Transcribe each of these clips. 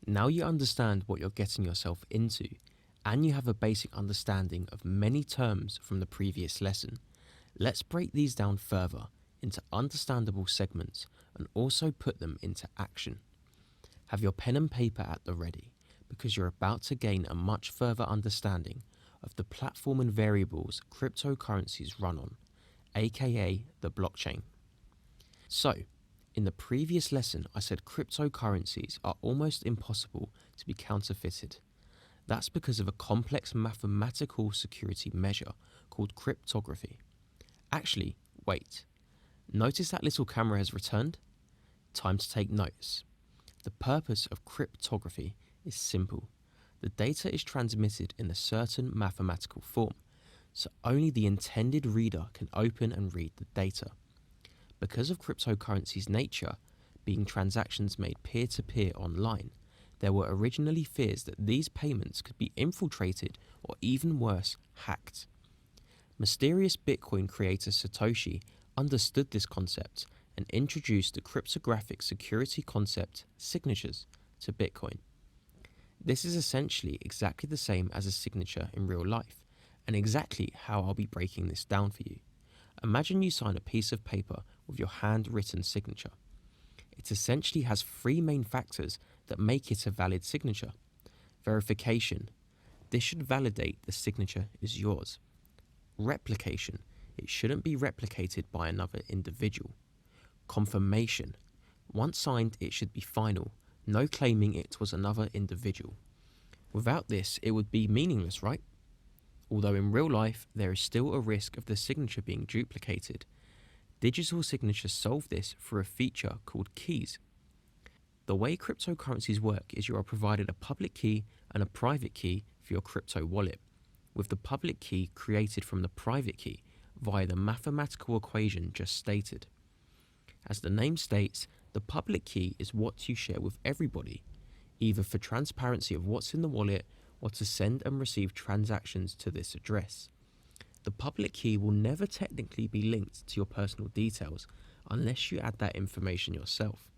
Now you understand what you're getting yourself into, and you have a basic understanding of many terms from the previous lesson. Let's break these down further into understandable segments and also put them into action. Have your pen and paper at the ready, because you're about to gain a much further understanding of the platform and variables cryptocurrencies run on, aka the blockchain. So, in the previous lesson I said cryptocurrencies are almost impossible to be counterfeited. That's because of a complex mathematical security measure called cryptography. Actually, wait. Notice that little camera has returned? Time to take notes. The purpose of cryptography is simple. The data is transmitted in a certain mathematical form, so only the intended reader can open and read the data. Because of cryptocurrency's nature, being transactions made peer-to-peer online, there were originally fears that these payments could be infiltrated or even worse, hacked. Mysterious Bitcoin creator Satoshi understood this concept and introduced the cryptographic security concept, signatures, to Bitcoin. This is essentially exactly the same as a signature in real life, and exactly how I'll be breaking this down for you. Imagine you sign a piece of paper with your handwritten signature. It essentially has three main factors that make it a valid signature. Verification. This should validate the signature is yours. Replication. It shouldn't be replicated by another individual. Confirmation. Once signed, it should be final. No claiming it was another individual. Without this, it would be meaningless, right? Although in real life, there is still a risk of the signature being duplicated. Digital signatures solve this through a feature called keys. The way cryptocurrencies work is you are provided a public key and a private key for your crypto wallet, with the public key created from the private key via the mathematical equation just stated. As the name states, the public key is what you share with everybody, either for transparency of what's in the wallet or to send and receive transactions to this address. The public key will never technically be linked to your personal details unless you add that information yourself.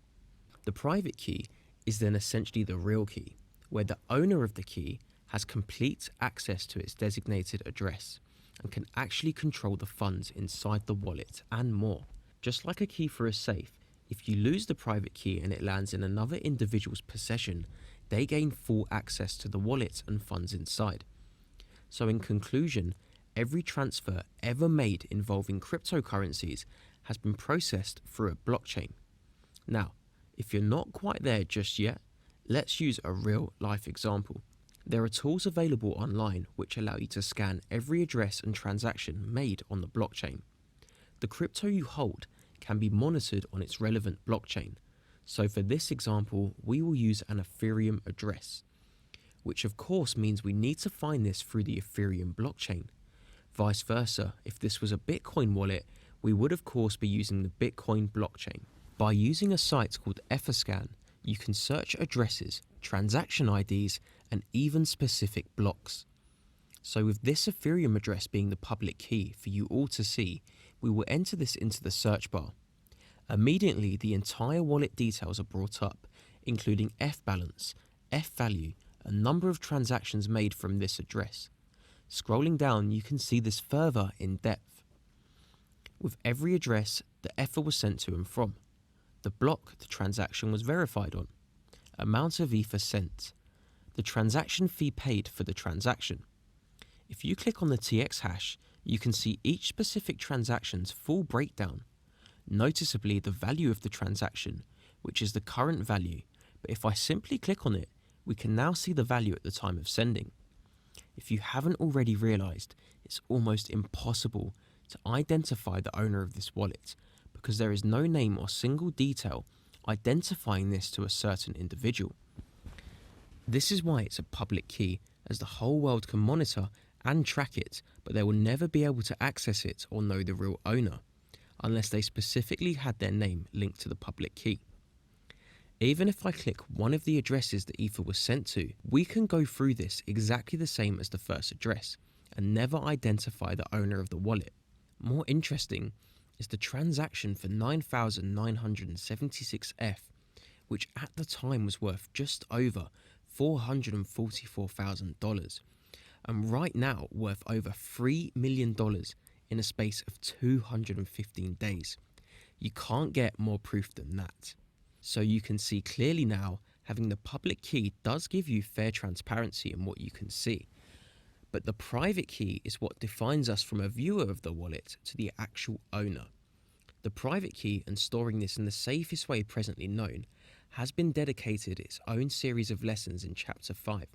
The private key is then essentially the real key, where the owner of the key has complete access to its designated address and can actually control the funds inside the wallet and more. Just like a key for a safe, if you lose the private key and it lands in another individual's possession, they gain full access to the wallet and funds inside. So in conclusion, every transfer ever made involving cryptocurrencies has been processed through a blockchain. Now, if you're not quite there just yet, let's use a real life example. There are tools available online which allow you to scan every address and transaction made on the blockchain. The crypto you hold can be monitored on its relevant blockchain. So for this example, we will use an Ethereum address, which of course means we need to find this through the Ethereum blockchain. Vice versa, if this was a Bitcoin wallet, we would of course be using the Bitcoin blockchain. By using a site called Etherscan, you can search addresses, transaction IDs, and even specific blocks. So with this Ethereum address being the public key for you all to see, we will enter this into the search bar. Immediately, the entire wallet details are brought up, including F-balance, F-value, a number of transactions made from this address. Scrolling down, you can see this further in depth. With every address, the Ether was sent to and from. The block the transaction was verified on. Amount of Ether sent. The transaction fee paid for the transaction. If you click on the TX hash, you can see each specific transaction's full breakdown. Noticeably the value of the transaction, which is the current value, but if I simply click on it, we can now see the value at the time of sending. If you haven't already realized, it's almost impossible to identify the owner of this wallet because there is no name or single detail identifying this to a certain individual. This is why it's a public key, as the whole world can monitor and track it, but they will never be able to access it or know the real owner, unless they specifically had their name linked to the public key. Even if I click one of the addresses the Ether was sent to, we can go through this exactly the same as the first address, and never identify the owner of the wallet. More interesting is the transaction for 9,976 F, which at the time was worth just over $444,000, and right now worth over $3 million in a space of 215 days. You can't get more proof than that. So you can see clearly now, having the public key does give you fair transparency in what you can see. But the private key is what defines us from a viewer of the wallet to the actual owner. The private key, and storing this in the safest way presently known, has been dedicated its own series of lessons in Chapter 5.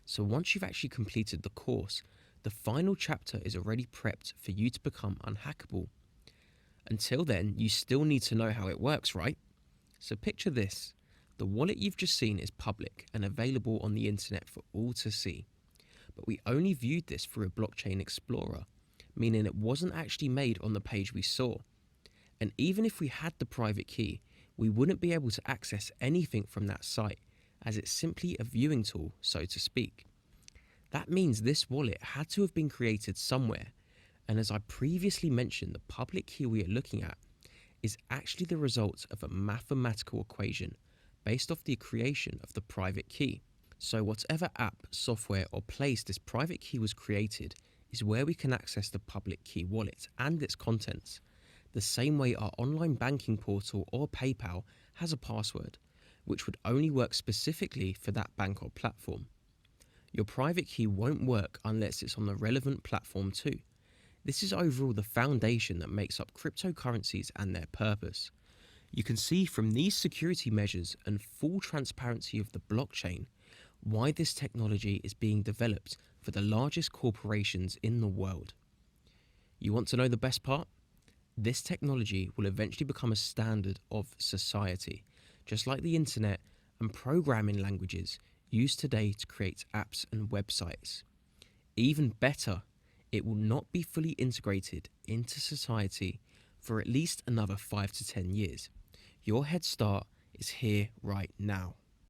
So once you've actually completed the course, the final chapter is already prepped for you to become unhackable. Until then, you still need to know how it works, right? So picture this. The wallet you've just seen is public and available on the internet for all to see. But we only viewed this through a blockchain explorer, meaning it wasn't actually made on the page we saw. And even if we had the private key, we wouldn't be able to access anything from that site, as it's simply a viewing tool, so to speak. That means this wallet had to have been created somewhere, and as I previously mentioned, the public key we are looking at is actually the result of a mathematical equation based off the creation of the private key. So whatever app, software or place this private key was created is where we can access the public key wallet and its contents, the same way our online banking portal or PayPal has a password, which would only work specifically for that bank or platform. Your private key won't work unless it's on the relevant platform too. This is overall the foundation that makes up cryptocurrencies and their purpose. You can see from these security measures and full transparency of the blockchain why this technology is being developed for the largest corporations in the world. You want to know the best part? This technology will eventually become a standard of society, just like the internet and programming languages used today to create apps and websites. Even better, it will not be fully integrated into society for at least another 5 to 10 years. Your head start is here right now.